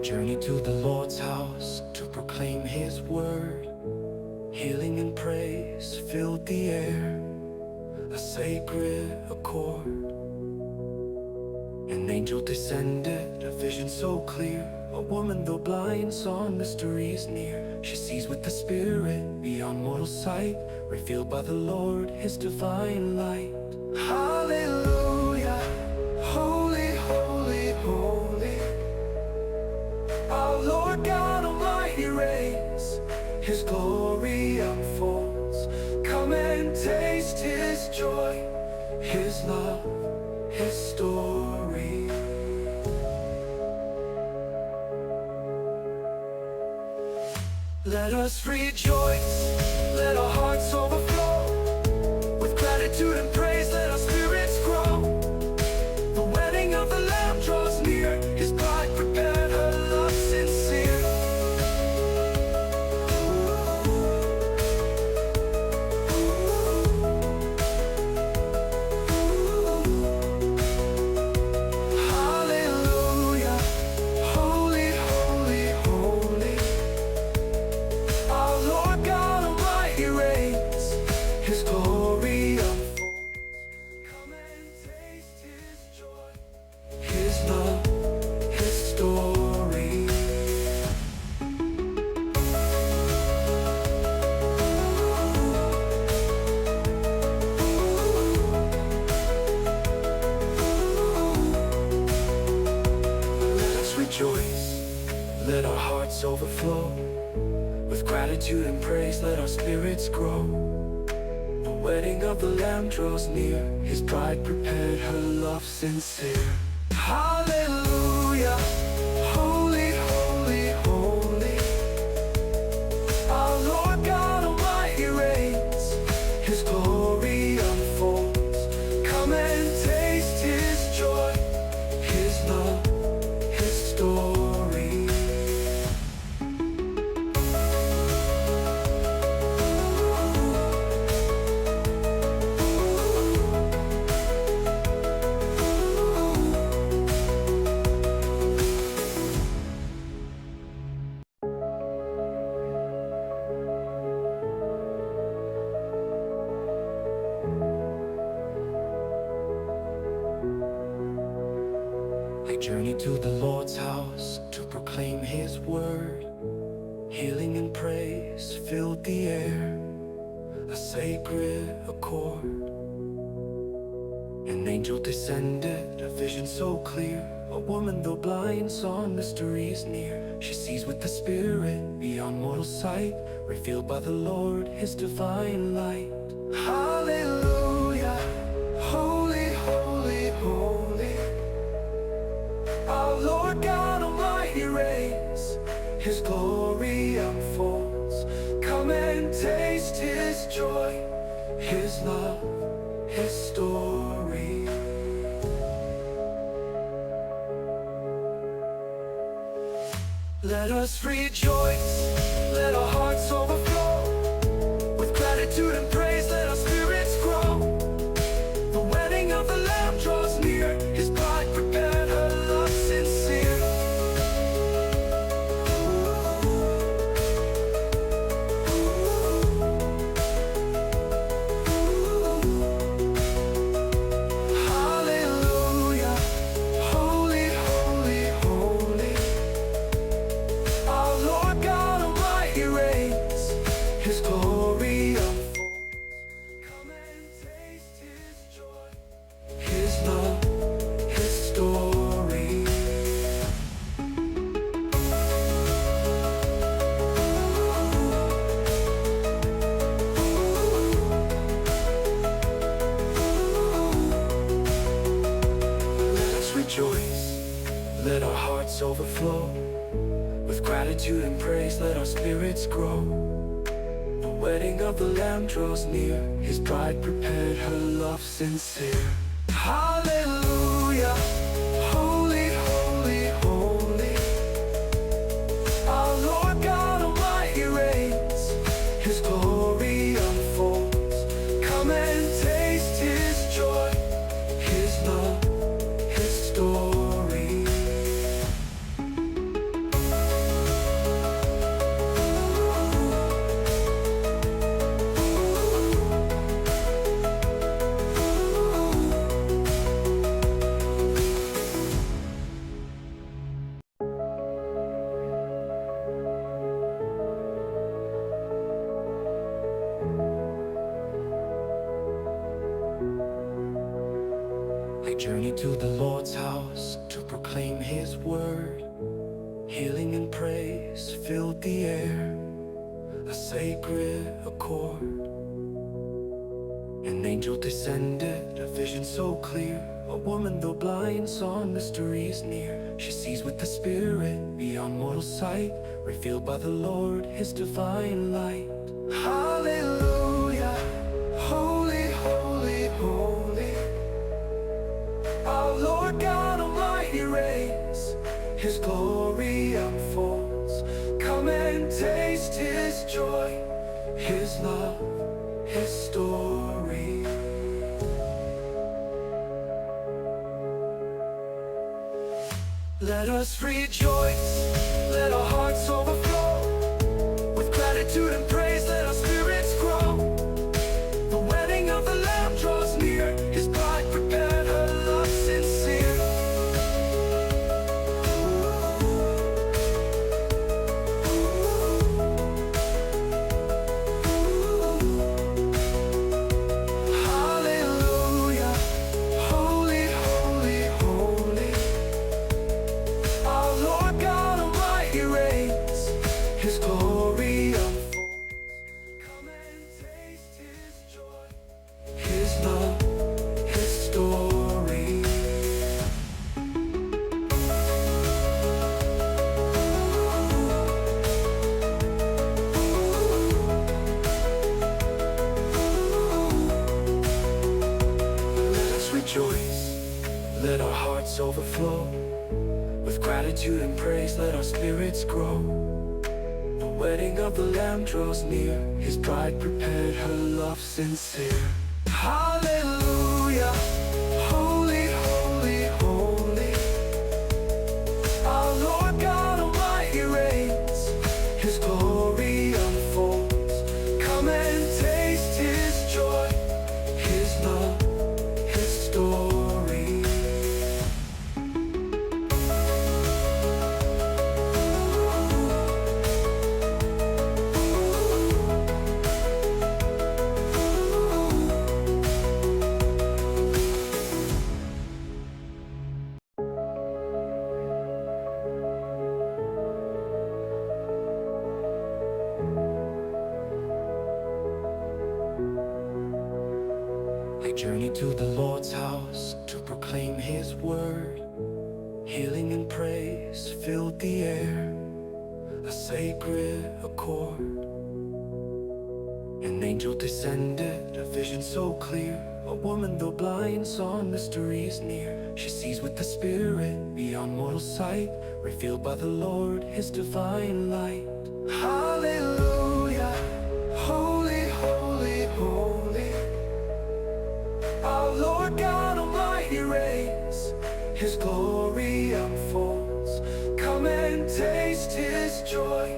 journey to the Lord's house to proclaim His word. Healing and praise filled the air, a sacred accord. An angel descended, a vision so clear. A woman, though blind, saw mysteries near. She sees with the Spirit beyond mortal sight, revealed by the Lord, His divine light. Hallelujah, holy, holy, holy. Our Lord God Almighty reigns, His glory unfolds. Come and taste His joy, His love, His story. Let us rejoice, let our hearts overflow. With gratitude and praise, let our spirits grow. The wedding of the Lamb draws near, His bride prepared, her love sincere. Hallelujah, holy, holy, holy. Our Lord God Almighty reigns, His glory unfolds. Come and taste His joy, His love, His story. Let us rejoice, let our hearts overflow. With gratitude and praise, let our spirits grow. The wedding of the Lamb draws near, His bride prepared, her love sincere. Hallelujah, holy, holy, holy. Our Lord God Almighty reigns, His glory unfolds. Come and taste His joy, His love, His story. I journey to the Lord's house to proclaim His word. Healing and praise filled the air, a sacred accord. An angel descended, a vision so clear. A woman, though blind, saw mysteries near. She sees with the Spirit beyond mortal sight, revealed by the Lord, His divine light. Hallelujah, holy, holy, holy. Our Lord God Almighty reigns, His glory unfolds. Come and taste His joy, His love, His story. Let us rejoice, let our hearts overflow. With gratitude and praise, let our spirits grow. The wedding of the Lamb draws near, His bride prepared, her love sincere. Hallelujah, holy, holy, holy. Our Lord God Almighty reigns, His glory unfolds. Come and taste His joy, His love, His story. Let us rejoice, let our hearts overflow. With gratitude and praise, let our spirits grow. The wedding of the Lamb draws near, His bride prepared, her love sincere. Hallelujah, holy, holy, holy. Our Lord God Almighty reigns, His glory unfolds. Come and taste His joy, His love, His story. journey to the Lord's house to proclaim His word. Healing and praise filled the air, a sacred accord. An angel descended, a vision so clear. A woman, though blind, saw mysteries near. She sees with the Spirit beyond mortal sight, revealed by the Lord, His divine light. Hallelujah, holy, holy, holy. Our Lord God Almighty reigns, His glory unfolds. Come and taste His joy, His love, His story. Let us rejoice, let our hearts overflow. With gratitude and praise, let our spirits grow. The wedding of the Lamb draws near, His bride prepared, her love sincere. Hallelujah, holy, holy, holy. Our Lord God Almighty reigns, His glory unfolds. Come and taste His joy, His love, His story. Let us rejoice, let our hearts overflow. With gratitude and praise, let our spirits grow. The wedding of the Lamb draws near, His bride prepared, her love sincere. Hallelujah, holy, holy, holy. Our Lord God Almighty reigns, His glory unfolds. Come and taste His joy, His love, His story. I journey to the Lord's house to proclaim His word. Healing and praise filled the air, a sacred accord. An angel descended, a vision so clear. A woman, though blind, saw mysteries near. She sees with the Spirit beyond mortal sight, revealed by the Lord, His divine light. Hallelujah, holy, holy, holy. Our Lord God Almighty reigns, His glory unfolds. Come and taste His joy,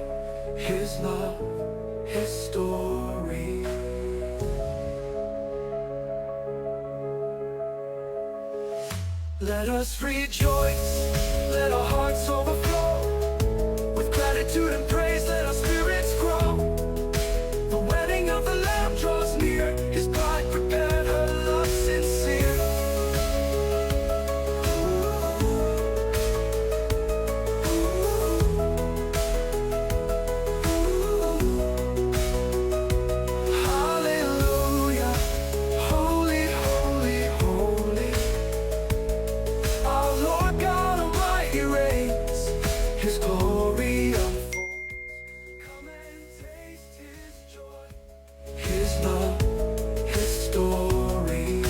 His love, His story. Let us rejoice, let our hearts overflow. With gratitude and praise, let our spirits grow. The wedding of the Lamb draws near, His bride prepared, her love sincere. Hallelujah, holy, holy, holy. Our Lord God Almighty reigns, His glory unfolds. Come and taste His joy, His love, His story.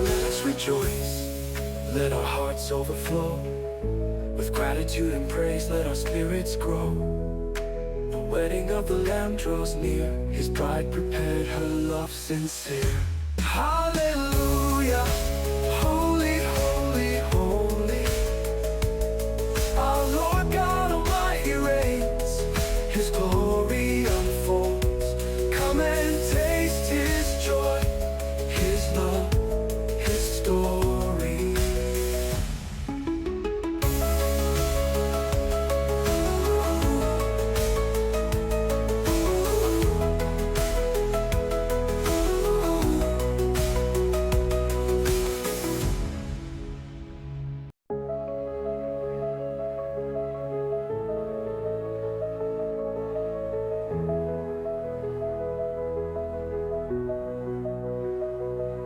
Let us rejoice, let our hearts overflow. With gratitude and praise, let our spirits grow. The wedding of the Lamb draws near, His bride prepared, her love sincere. Hallelujah, holy, holy, holy. Our Lord God Almighty reigns, His glory unfolds. Come and taste His joy, His love, His story.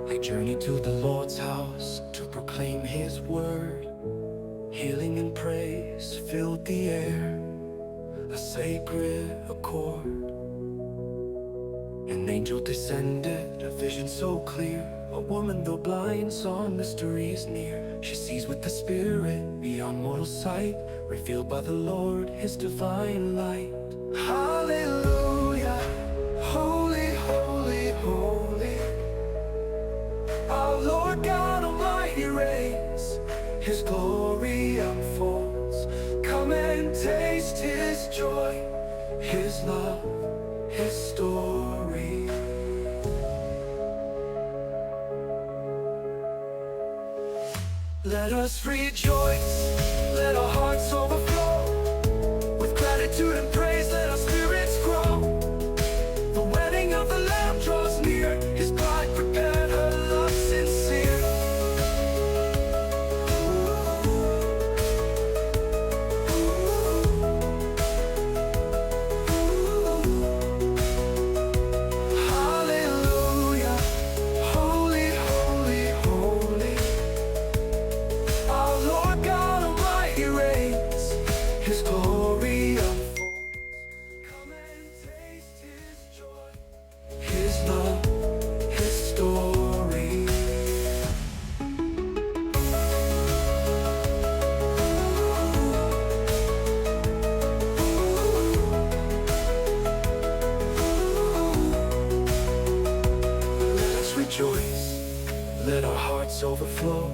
I journeyed to the Lord's house to proclaim His word. Healing and praise filled the air, a sacred accord. An angel descended, a vision so clear. A woman, though blind, saw mysteries near. She sees with the Spirit beyond mortal sight, revealed by the Lord, His divine light. Hallelujah, holy, holy, holy. Our Lord God Almighty reigns, His glory unfolds. Come and taste His joy, His love, His story. Let us rejoice, let our hearts overflow. With gratitude and praise, let our spirits grow. The wedding of the Lamb draws near, His bride prepared, her love sincere. Hallelujah, holy, holy, holy. Our Lord God Almighty reigns, His glory unfolds. Come and taste His joy, His love, His story. Let us rejoice, let our hearts overflow.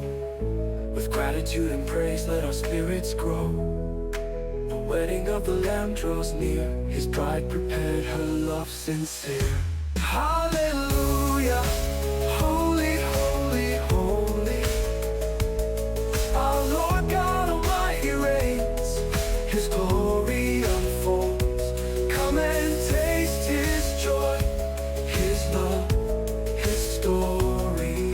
With gratitude and praise, let our spirits grow. The wedding of the Lamb draws near, His bride prepared, her love sincere. Hallelujah, holy, holy, holy. Our Lord God Almighty reigns, His glory unfolds. Come and taste His joy, His love, His story.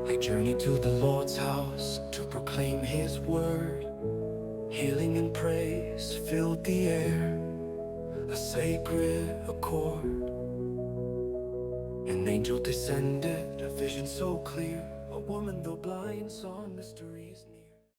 I journeyed to the Lord's house to proclaim His word. Healing and praise filled the air, a sacred accord. An angel descended, a vision so clear. A woman, though blind, saw mysteries near.